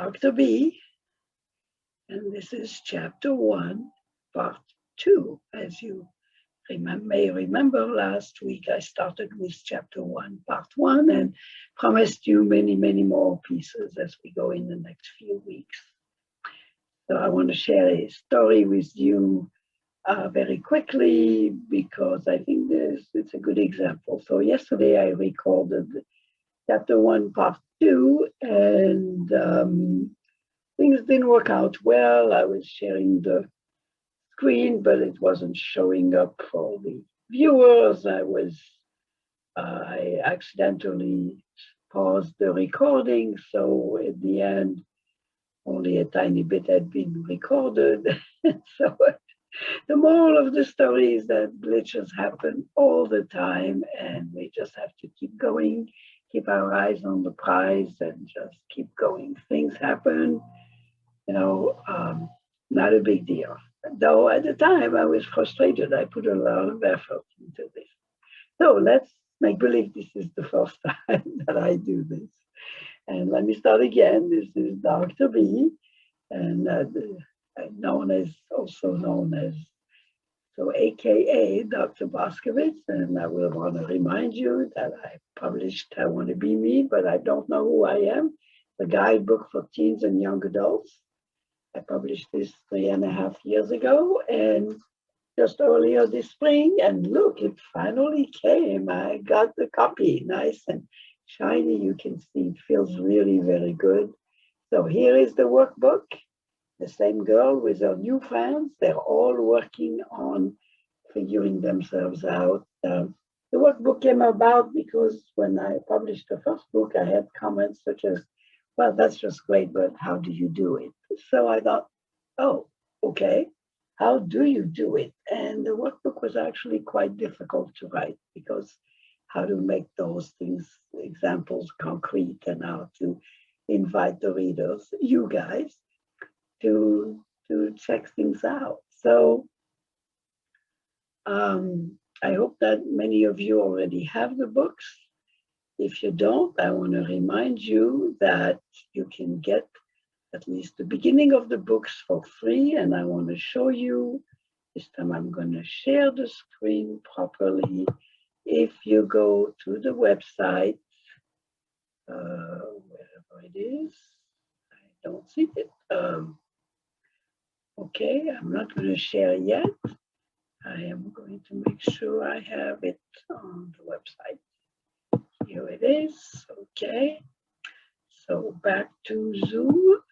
Dr. B, and this is chapter 1, part 2. As you may remember, last week I started with chapter 1, part 1, and promised you many, many more pieces as we go in the next few weeks. So I want to share a story with you very quickly because I think it's a good example. So yesterday I recorded chapter 1, part 2, and things didn't work out well. I was sharing the screen, but it wasn't showing up for the viewers. I accidentally paused the recording, so at the end, only a tiny bit had been recorded. So the moral of the story is that glitches happen all the time, and we just have to keep going, keep our eyes on the prize, and just keep going. Things happen, not a big deal. Though at the time I was frustrated. I put a lot of effort into this. So let's make believe this is the first time that I do this. And let me start again. This is Dr. B, and also known as, so AKA Dr. Boscovitz. And I will want to remind you that I published I Want to Be Me, but I don't know who I am, the guidebook for teens and young adults. I published this 3.5 years ago, and just earlier this spring, and look, it finally came. I got the copy, nice and shiny. You can see it feels really, very good. So here is the workbook. The same girl with her new friends. They're all working on figuring themselves out. The workbook came about because when I published the first book, I had comments such as, well, that's just great, but how do you do it? So I thought, oh, okay, how do you do it? And the workbook was actually quite difficult to write because how to make those things, examples, concrete, and how to invite the readers, you guys, to check things out. So I hope that many of you already have the books. If you don't, I want to remind you that you can get at least the beginning of the books for free. And I want to show you, this time I'm going to share the screen properly. If you go to the website, wherever it is, I don't see it. Okay, I'm not going to share yet. I am going to make sure I have it on the website. Here it is. Okay. So back to Zoom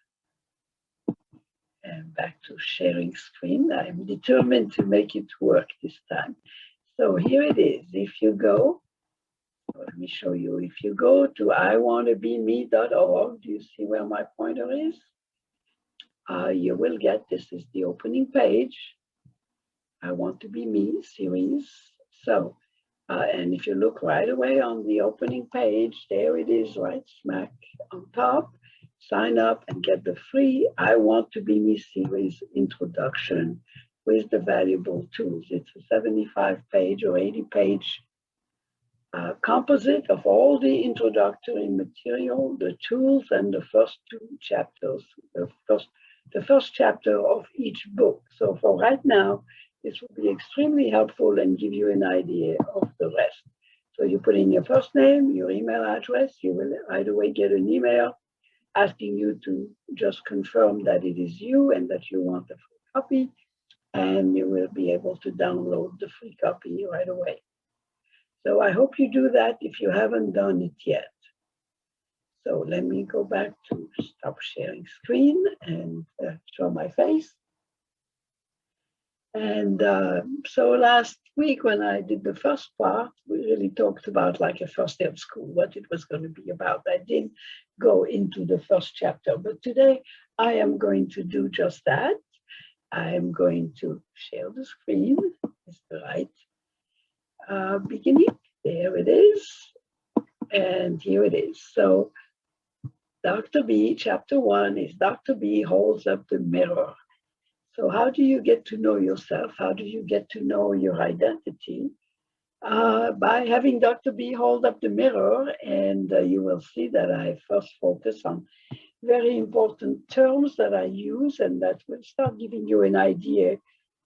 and back to sharing screen. I'm determined to make it work this time. So here it is. If you go, let me show you. If you go to iwantobeme.org, do you see where my pointer is? You will get, this is the opening page, I Want to Be Me series. So, and if you look right away on the opening page, there it is right smack on top. Sign up and get the free I Want to Be Me series introduction with the valuable tools. It's a 75-page or 80-page composite of all the introductory material, the tools, and the first 2 chapters, the first chapter of each book. So for right now, this will be extremely helpful and give you an idea of the rest. So you put in your first name, your email address, you will right away get an email asking you to just confirm that it is you and that you want the free copy, and you will be able to download the free copy right away. So I hope you do that if you haven't done it yet. So let me go back to stop sharing screen and show my face. And so last week when I did the first part, we really talked about like a first day of school, what it was going to be about. I didn't go into the first chapter, but today I am going to do just that. I am going to share the screen. It's the right beginning. There it is. And here it is. So Dr. B, chapter 1 is Dr. B holds up the mirror. So how do you get to know yourself? How do you get to know your identity? By having Dr. B hold up the mirror, and you will see that I first focus on very important terms that I use, and that will start giving you an idea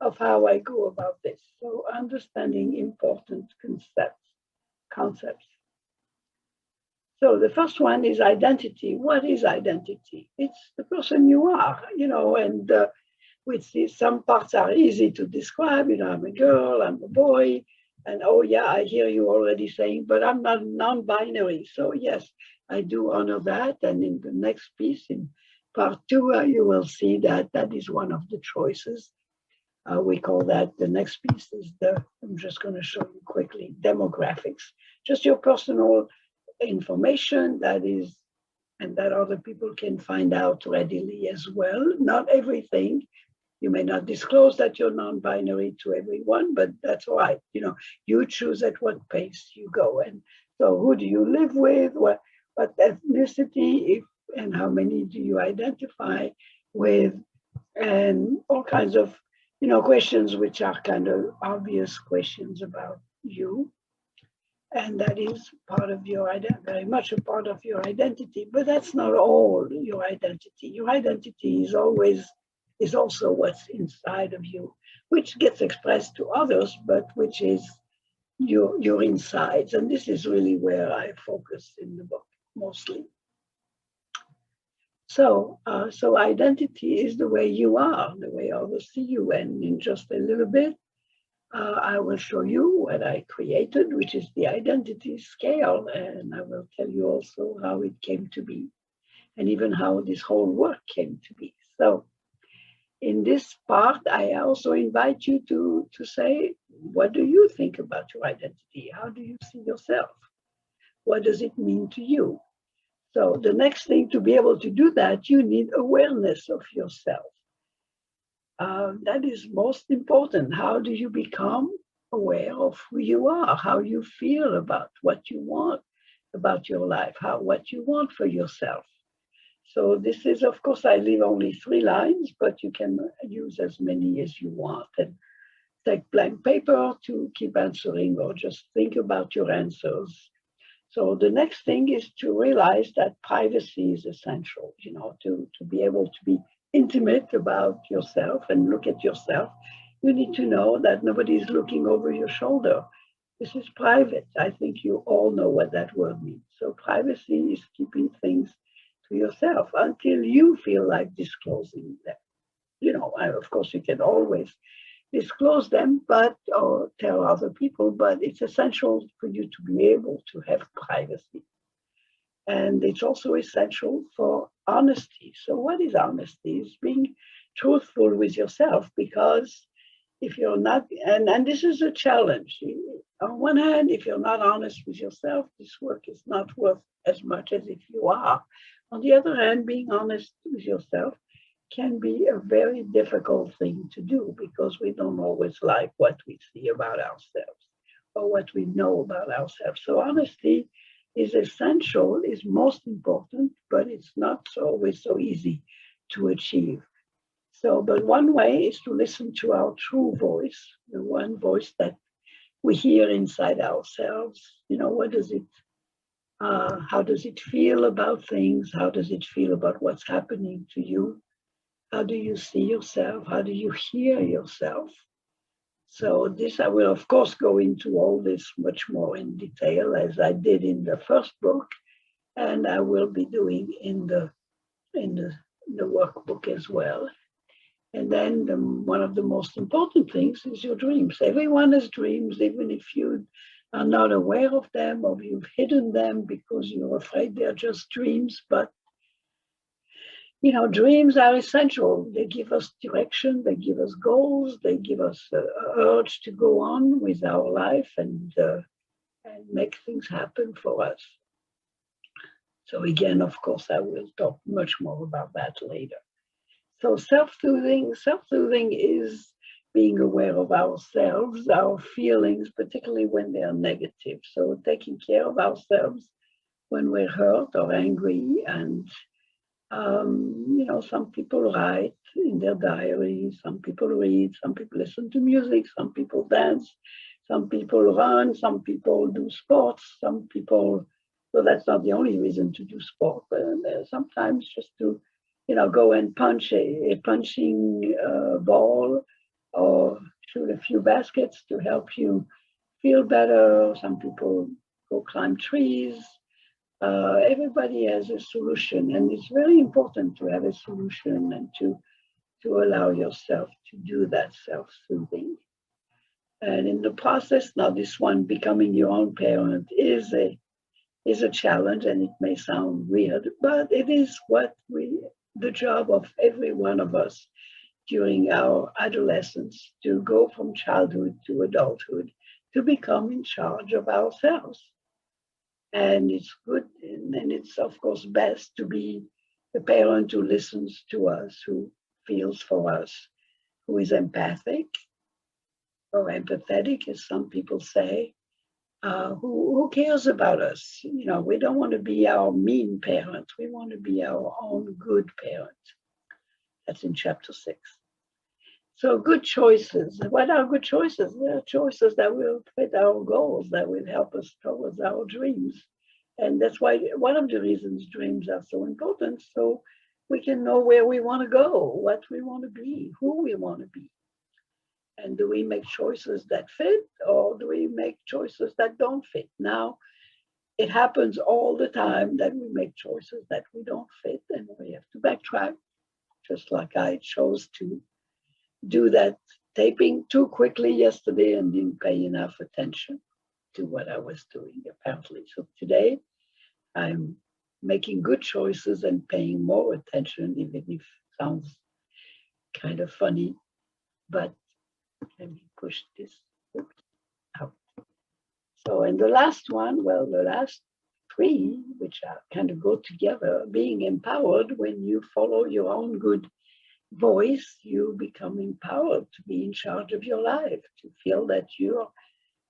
of how I go about this. So understanding important concepts. So the first one is identity. What is identity? It's the person you are, and which is, some parts are easy to describe. I'm a girl, I'm a boy, and oh yeah, I hear you already saying, but I'm not non-binary. So yes, I do honor that. And in the next piece, in part two, you will see that that is one of the choices. We call that, the next piece is I'm just going to show you quickly, demographics, just your personal information that is, and that other people can find out readily as well. Not everything. You may not disclose that you're non-binary to everyone, but that's all right. You choose at what pace you go. And so who do you live with? What ethnicity, and how many do you identify with? And all kinds of, questions which are kind of obvious questions about you. And that is part of your identity, very much a part of your identity. But that's not all your identity. Your identity is also what's inside of you, which gets expressed to others, but which is your insides. And this is really where I focus in the book mostly. So identity is the way you are, the way others see you. And in just a little bit, I will show you what I created, which is the identity scale. And I will tell you also how it came to be, and even how this whole work came to be. So in this part, I also invite you to say, what do you think about your identity? How do you see yourself? What does it mean to you? So the next thing, to be able to do that, you need awareness of yourself. That is most important. How do you become aware of who you are, how you feel about what you want about your life, what you want for yourself? So this is, of course, I leave only 3 lines, but you can use as many as you want. And take blank paper to keep answering, or just think about your answers. So the next thing is to realize that privacy is essential, to be able to be intimate about yourself and look at yourself. You need to know that nobody is looking over your shoulder. This is private. I think you all know what that word means. So privacy is keeping things to yourself until you feel like disclosing them. Of course, you can always disclose them, or tell other people, but it's essential for you to be able to have privacy. And it's also essential for honesty. So what is honesty? It's being truthful with yourself, because if you're not, and this is a challenge. On one hand, if you're not honest with yourself, this work is not worth as much as if you are. On the other hand, being honest with yourself can be a very difficult thing to do, because we don't always like what we see about ourselves or what we know about ourselves. So honesty is essential, is most important, but it's not always so easy to achieve. So, but one way is to listen to our true voice, the one voice that we hear inside ourselves. What does it, how does it feel about things? How does it feel about what's happening to you? How do you see yourself? How do you hear yourself? So this, I will of course go into all this much more in detail, as I did in the first book, and I will be doing in the workbook as well. And then one of the most important things is your dreams. Everyone has dreams, even if you are not aware of them, or you've hidden them because you're afraid they're just dreams. But dreams are essential. They give us direction, they give us goals, they give us an urge to go on with our life and make things happen for us. So again, of course, I will talk much more about that later. So self-soothing is being aware of ourselves, our feelings, particularly when they are negative. So taking care of ourselves when we're hurt or angry. And some people write in their diary, some people read, some people listen to music, some people dance, some people run, some people do sports, some people So that's not the only reason to do sport, but sometimes just to, go and punch a punching ball or shoot a few baskets to help you feel better. Some people go climb trees. Everybody has a solution, and it's very important to have a solution and to allow yourself to do that self-soothing. And in the process, now this one, becoming your own parent, is a challenge, and it may sound weird, but it is the job of every one of us during our adolescence, to go from childhood to adulthood, to become in charge of ourselves. And it's good, and it's of course best to be the parent who listens to us, who feels for us, who is empathic or empathetic, as some people say, who cares about us. We don't want to be our mean parent. We want to be our own good parent. That's in chapter 6. So good choices. What are good choices? They're choices that will fit our goals, that will help us towards our dreams. And that's why one of the reasons dreams are so important, so we can know where we want to go, what we want to be, who we want to be. And do we make choices that fit, or do we make choices that don't fit? Now, it happens all the time that we make choices that we don't fit, and we have to backtrack, just like I chose to do that taping too quickly yesterday and didn't pay enough attention to what I was doing, apparently. So today, I'm making good choices and paying more attention, even if it sounds kind of funny. But let me push this out. So, and the last one, well, the last three, which are kind of go together, being empowered. When you follow your own good voice, you become empowered to be in charge of your life, to feel that you're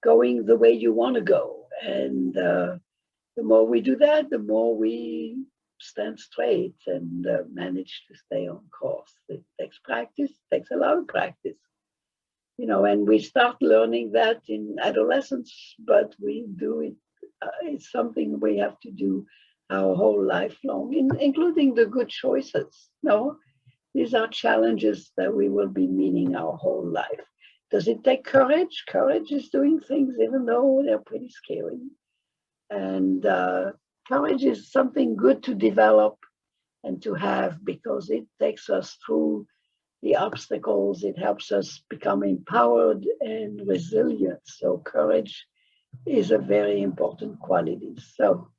going the way you want to go. And the more we do that, the more we stand straight and manage to stay on course. It takes practice, it takes a lot of practice. And we start learning that in adolescence, but we do it. It's something we have to do our whole life long, including the good choices. No, these are challenges that we will be meeting our whole life. Does it take courage? Courage is doing things even though they're pretty scary. And courage is something good to develop and to have, because it takes us through the obstacles. It helps us become empowered and resilient. So courage is a very important quality. So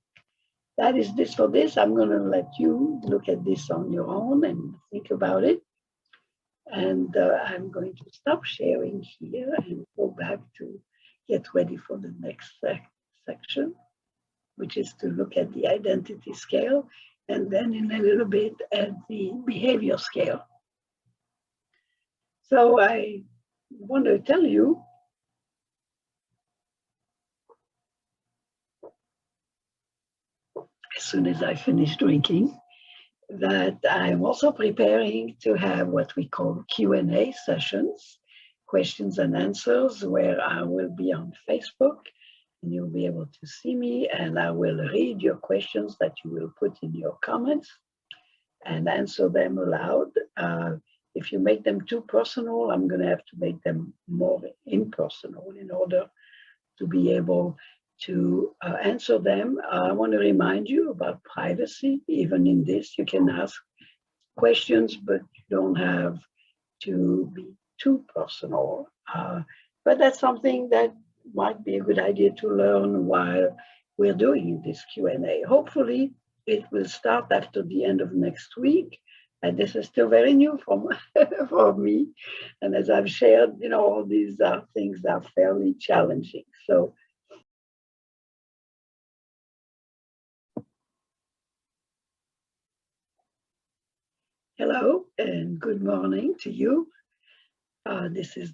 that is this for this. I'm going to let you look at this on your own and think about it. And I'm going to stop sharing here and go back to get ready for the next section, which is to look at the identity scale, and then in a little bit at the behavior scale. So I want to tell you as soon as I finish drinking that I'm also preparing to have what we call Q&A sessions, questions and answers, where I will be on Facebook and you'll be able to see me, and I will read your questions that you will put in your comments and answer them aloud. If you make them too personal, I'm going to have to make them more impersonal in order to be able to answer them. I want to remind you about privacy. Even in this, you can ask questions, but you don't have to be too personal. But that's something that might be a good idea to learn while we're doing this Q&A. Hopefully, it will start after the end of next week. And this is still very new for me. And as I've shared, all these things are fairly challenging. So hello and good morning to you. This is